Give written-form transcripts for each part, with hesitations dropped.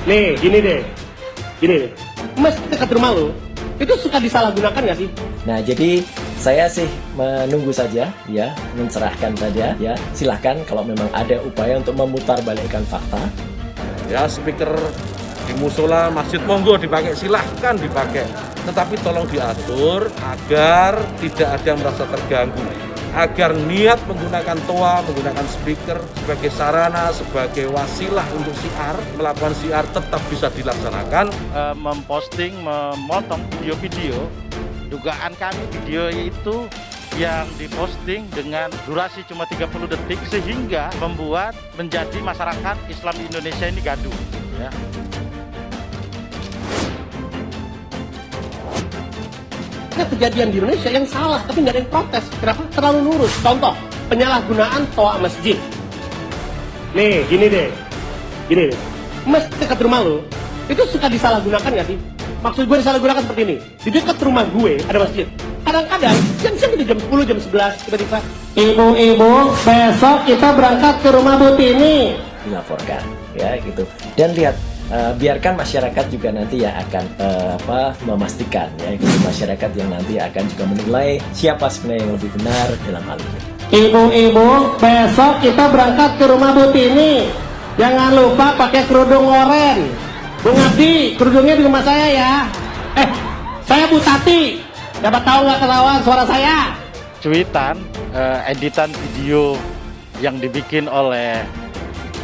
Nih, gini deh. Mas dekat rumah lo, itu suka disalahgunakan nggak sih? Nah, jadi saya sih menunggu saja, ya, mencerahkan saja, ya. Silahkan kalau memang ada upaya untuk memutarbalikkan fakta. Ya, speaker di musola masjid monggo dipakai, silahkan dipakai. Tetapi tolong diatur agar tidak ada yang merasa terganggu. Agar niat menggunakan toa, menggunakan speaker sebagai sarana, sebagai wasilah untuk siar, melakukan siar tetap bisa dilaksanakan. Memposting, memotong video-video, dugaan kami video itu yang diposting dengan durasi cuma 30 detik sehingga membuat menjadi masyarakat Islam di Indonesia ini gaduh, ya. Kejadian di Indonesia yang salah tapi nggak ada yang protes. Kenapa? Terlalu lurus. Contoh, penyalahgunaan toa masjid. Nih, gini deh. Mas dekat rumah lo, itu suka disalahgunakan nggak sih? Maksud gue disalahgunakan seperti ini. Di dekat rumah gue ada masjid. Kadang-kadang siang-siang di jam 10, jam 11 tiba-tiba, ibu-ibu besok kita berangkat ke rumah Bu Tini. Dilaporkan, ya, gitu. Dan lihat, biarkan masyarakat juga nanti ya akan memastikan, ya, gitu. Masyarakat yang nanti akan juga menilai siapa sebenarnya yang lebih benar dalam hal ini. Ibu-ibu besok kita berangkat ke rumah Bu Tini. Jangan lupa pakai kerudung oren. Bu Ngabdi, kerudungnya di rumah saya ya. Saya Bu Tati. Siapa tahu nggak ketahuan suara saya. Cuitan, editan video yang dibikin oleh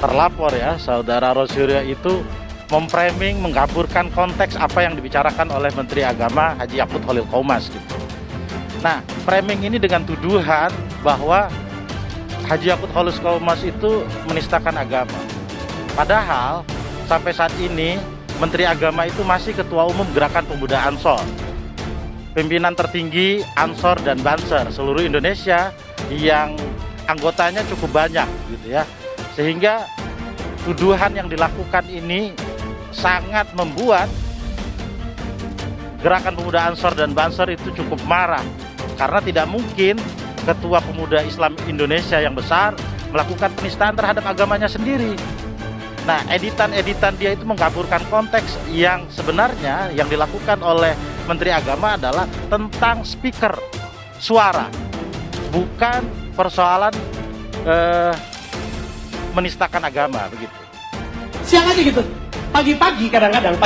terlapor, ya, saudara Rosyuryo itu memframing, menggaburkan konteks apa yang dibicarakan oleh Menteri Agama Haji Yakut Khalil Qomas, gitu. Nah, framing ini dengan tuduhan bahwa Haji Yakut Khalil Qomas itu menistakan agama. Padahal sampai saat ini Menteri Agama itu masih Ketua Umum Gerakan Pemuda Ansor, pimpinan tertinggi Ansor dan Banser seluruh Indonesia yang anggotanya cukup banyak, gitu ya. Sehingga tuduhan yang dilakukan ini sangat membuat Gerakan Pemuda Ansor dan Banser itu cukup marah, karena tidak mungkin Ketua Pemuda Islam Indonesia yang besar melakukan penistaan terhadap agamanya sendiri. Nah, editan-editan dia itu menggaburkan konteks yang sebenarnya yang dilakukan oleh Menteri Agama adalah tentang speaker suara, bukan persoalan menistakan agama, begitu. Siang aja gitu. Pagi-pagi kadang-kadang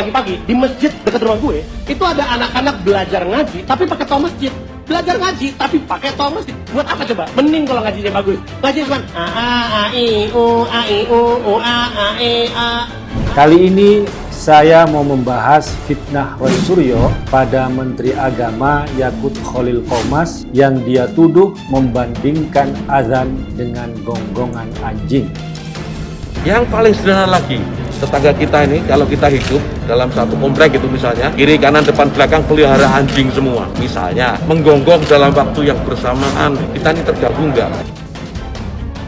di masjid dekat rumah gue itu ada anak-anak belajar ngaji tapi pakai toa masjid. Belajar ngaji tapi pakai toa masjid. Buat apa coba? Mending kalau ngajinya bagus. Ngaji cuma a i u a e a. Kali ini saya mau membahas fitnah Rosyuryo pada Menteri Agama Yakut Khalil Qomas yang dia tuduh membandingkan azan dengan gonggongan anjing. Yang paling sederhana lagi, tetangga kita ini kalau kita hidup dalam satu komplek gitu misalnya, kiri kanan depan belakang pelihara anjing semua, misalnya menggonggong dalam waktu yang bersamaan, kita ini tergabung nggak?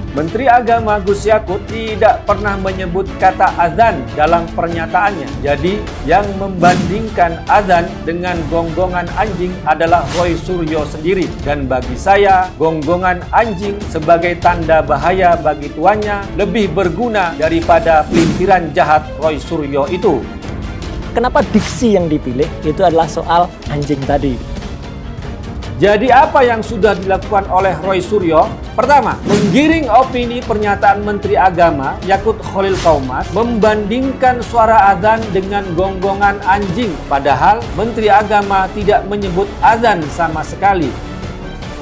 Menteri Agama Gus Yakut tidak pernah menyebut kata azan dalam pernyataannya. Jadi yang membandingkan azan dengan gonggongan anjing adalah Rosyuryo sendiri. Dan bagi saya, gonggongan anjing sebagai tanda bahaya bagi tuannya lebih berguna daripada pelintiran jahat Rosyuryo itu. Kenapa diksi yang dipilih itu adalah soal anjing tadi? Jadi apa yang sudah dilakukan oleh Rosyuryo? Pertama, menggiring opini pernyataan Menteri Agama Yakut Khalil Qomas membandingkan suara azan dengan gonggongan anjing. Padahal Menteri Agama tidak menyebut azan sama sekali.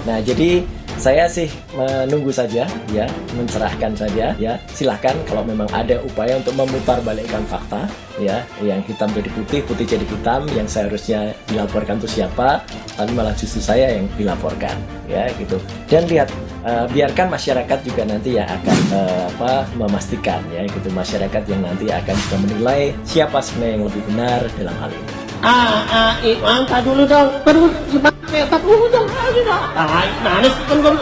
Nah, jadi saya sih menunggu saja, ya, mencerahkan saja, ya. Silahkan kalau memang ada upaya untuk memutarbalikkan fakta, ya, yang hitam jadi putih, putih jadi hitam, yang seharusnya dilaporkan itu siapa, tapi malah justru saya yang dilaporkan, ya, gitu. Dan lihat, biarkan masyarakat juga nanti ya akan memastikan, ya, gitu. Masyarakat yang nanti akan juga menilai siapa sebenarnya yang lebih benar dalam hal ini. Angkat dulu dong. Baru semangat dulu dong. Ayo dong. Manis kan gue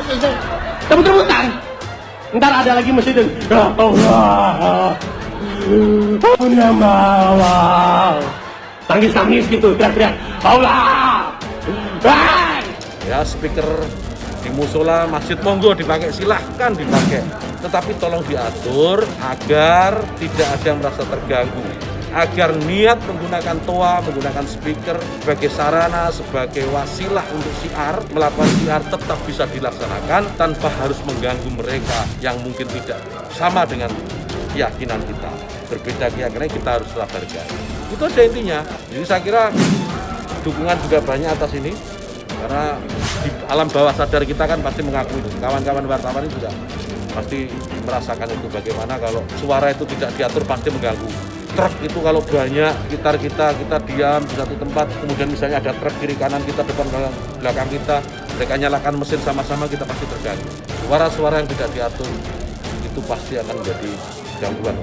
tebut-tebutan. Ntar ada lagi masjid. Ya Allah. Punya mawar. Tangis-tangis gitu, teriak-teriak. Allah. Ya, speaker di musola masjid monggo dipakai, silahkan dipakai. Tetapi tolong diatur agar tidak ada yang merasa terganggu. agar niat menggunakan toa, menggunakan speaker sebagai sarana, sebagai wasilah untuk syiar, melakukan syiar tetap bisa dilaksanakan tanpa harus mengganggu mereka yang mungkin tidak sama dengan keyakinan kita. Berbeda keyakinan kita harus tetap hargai. Itu aja intinya. Jadi saya kira dukungan juga banyak atas ini, karena di alam bawah sadar kita kan pasti mengakui itu. Kawan-kawan wartawan itu juga pasti merasakan itu, bagaimana kalau suara itu tidak diatur pasti mengganggu. Truk itu kalau banyak sekitar kita diam di satu tempat, kemudian misalnya ada truk kiri kanan kita, depan belakang kita, mereka nyalakan mesin sama-sama, kita pasti terganggu. Suara-suara yang tidak diatur itu pasti akan menjadi gangguan.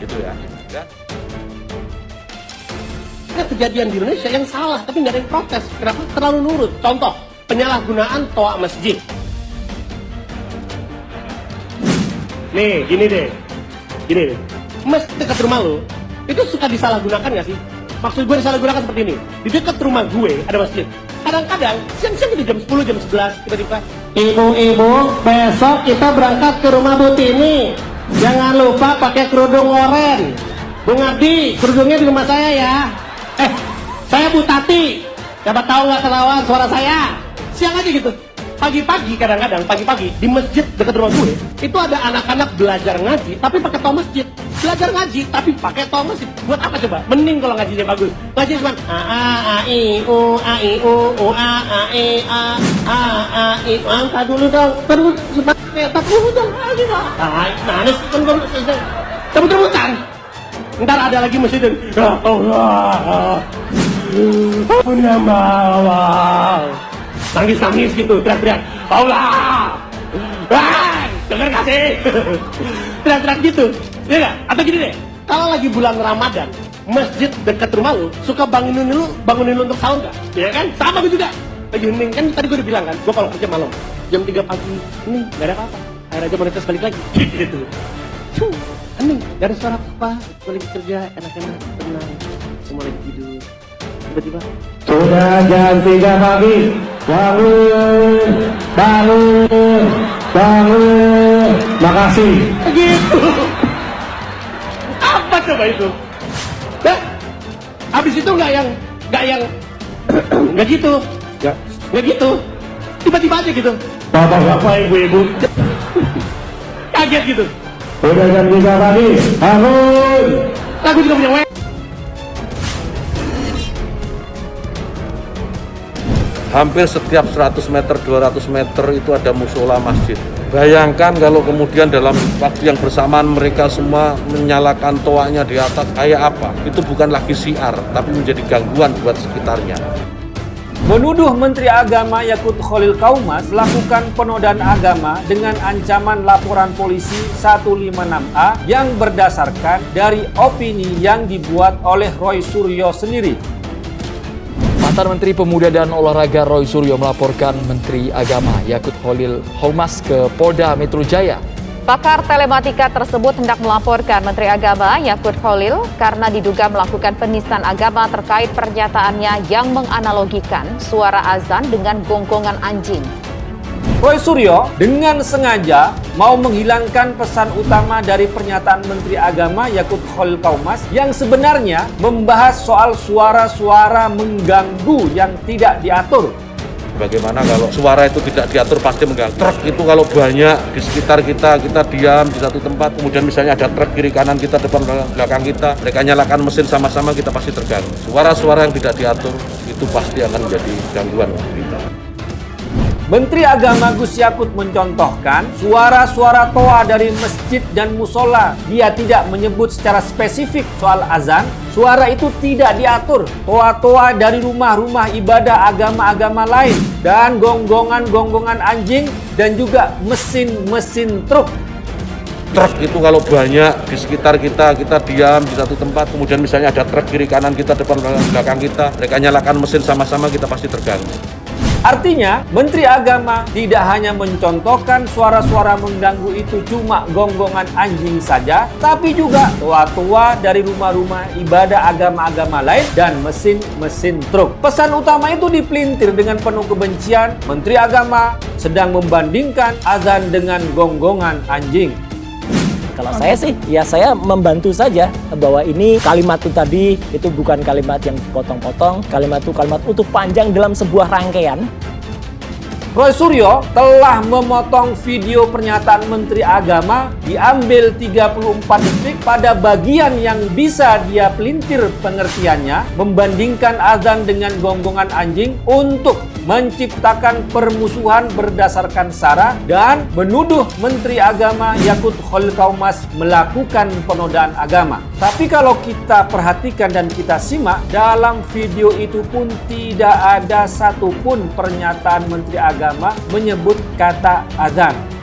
Gitu ya. Kejadian di Indonesia yang salah tapi nggak ada yang protes. Kenapa? Terlalu nurut. Contoh, penyalahgunaan toa masjid. Nih, gini deh. Masjid dekat rumah lo, itu suka disalahgunakan nggak sih? Maksud gue disalahgunakan seperti ini. Di dekat rumah gue ada masjid. Kadang-kadang siang-siang itu jam 10, jam 11 tiba-tiba, ibu-ibu, besok kita berangkat ke rumah Bu Tini. Jangan lupa pakai kerudung oren. Bu Ngabdi, kerudungnya di rumah saya ya. Saya Bu Tati. Siapa tahu nggak ketahuan suara saya. Siang aja gitu. Pagi-pagi, kadang-kadang pagi-pagi di masjid dekat rumah gue itu ada anak-anak belajar ngaji tapi pakai toa masjid. Belajar ngaji tapi pakai toa masjid. Buat apa coba? Mending kalau ngajinya bagus. Ngaji cuma a i u angkat dulu dong. Terus sebagai tak dulu dong. Manis kan gue tebut-tebutan. Ntar ada lagi masjid. Ya Allah. Ampun ya Allah. Nangis-nangis gitu, teriak-teriak, Allah, denger gak sih? Teriak-teriak gitu, ya gak? Atau gini deh, kalau lagi bulan Ramadan, masjid dekat rumah lu suka bangunin lu untuk sahur gak? Ya kan? Sama gue juga. Lagi hening, kan tadi gue udah bilang kan, gue kalau kerja malam, jam 3 pagi, ini gak ada apa-apa. Akhir aja monetis balik lagi, gitu. Hening, gak ada suara apa-apa, gue lagi kerja, enak-enak, tenang, semua lagi tidur. Tiba-tiba, sudah jam 3 pagi, bangun, makasih. Gitu. Apa coba itu? Nah, habis itu nggak gitu, nggak gitu. Tiba-tiba aja gitu. Bapak-bapak, ibu-ibu, kaget gitu. Udah jam 3 pagi, bangun. Aku juga punya Hampir setiap 100 meter, 200 meter itu ada musola masjid. Bayangkan kalau kemudian dalam waktu yang bersamaan mereka semua menyalakan toanya di atas, kayak apa? Itu bukan lagi syiar, tapi menjadi gangguan buat sekitarnya. Menuduh Menteri Agama Yakut Khalil Qaumas melakukan penodaan agama dengan ancaman laporan polisi 156A yang berdasarkan dari opini yang dibuat oleh Roy Suryo sendiri. Mantan Menteri Pemuda dan Olahraga Roy Suryo melaporkan Menteri Agama Yakut Khalil Qaumas ke Polda Metro Jaya. Pakar telematika tersebut hendak melaporkan Menteri Agama Yakut Khalil karena diduga melakukan penistaan agama terkait pernyataannya yang menganalogikan suara azan dengan gonggongan anjing. Roy Suryo dengan sengaja mau menghilangkan pesan utama dari pernyataan Menteri Agama Yakut Khalil Qaumas yang sebenarnya membahas soal suara-suara mengganggu yang tidak diatur. Bagaimana kalau suara itu tidak diatur pasti mengganggu. Truk itu kalau banyak di sekitar kita diam di satu tempat, kemudian misalnya ada truk kiri kanan kita, depan belakang kita, mereka nyalakan mesin sama-sama, kita pasti terganggu. Suara-suara yang tidak diatur itu pasti akan menjadi gangguan kita. Menteri Agama Gus Yakut mencontohkan suara-suara toa dari masjid dan musola. Dia tidak menyebut secara spesifik soal azan. Suara itu tidak diatur. Toa-toa dari rumah-rumah ibadah agama-agama lain. Dan gonggongan-gonggongan anjing dan juga mesin-mesin truk. Truk itu kalau banyak di sekitar kita diam di satu tempat, kemudian misalnya ada truk kiri kanan kita, depan belakang kita, mereka nyalakan mesin sama-sama, kita pasti terganggu. Artinya, Menteri Agama tidak hanya mencontohkan suara-suara mengganggu itu cuma gonggongan anjing saja, tapi juga toa-toa dari rumah-rumah ibadah agama-agama lain dan mesin-mesin truk. Pesan utama itu dipelintir dengan penuh kebencian. Menteri Agama sedang membandingkan azan dengan gonggongan anjing. Kalau saya sih, ya saya membantu saja bahwa ini kalimat itu tadi itu bukan kalimat yang dipotong-potong, kalimat itu kalimat utuh panjang dalam sebuah rangkaian. Roy Suryo telah memotong video pernyataan Menteri Agama diambil 34 detik pada bagian yang bisa dia pelintir pengertiannya, membandingkan azan dengan gonggongan anjing untuk menciptakan permusuhan berdasarkan sara dan menuduh Menteri Agama Yakut Khalil Qaumas melakukan penodaan agama. Tapi kalau kita perhatikan dan kita simak, dalam video itu pun tidak ada satupun pernyataan Menteri Agama menyebut kata azan.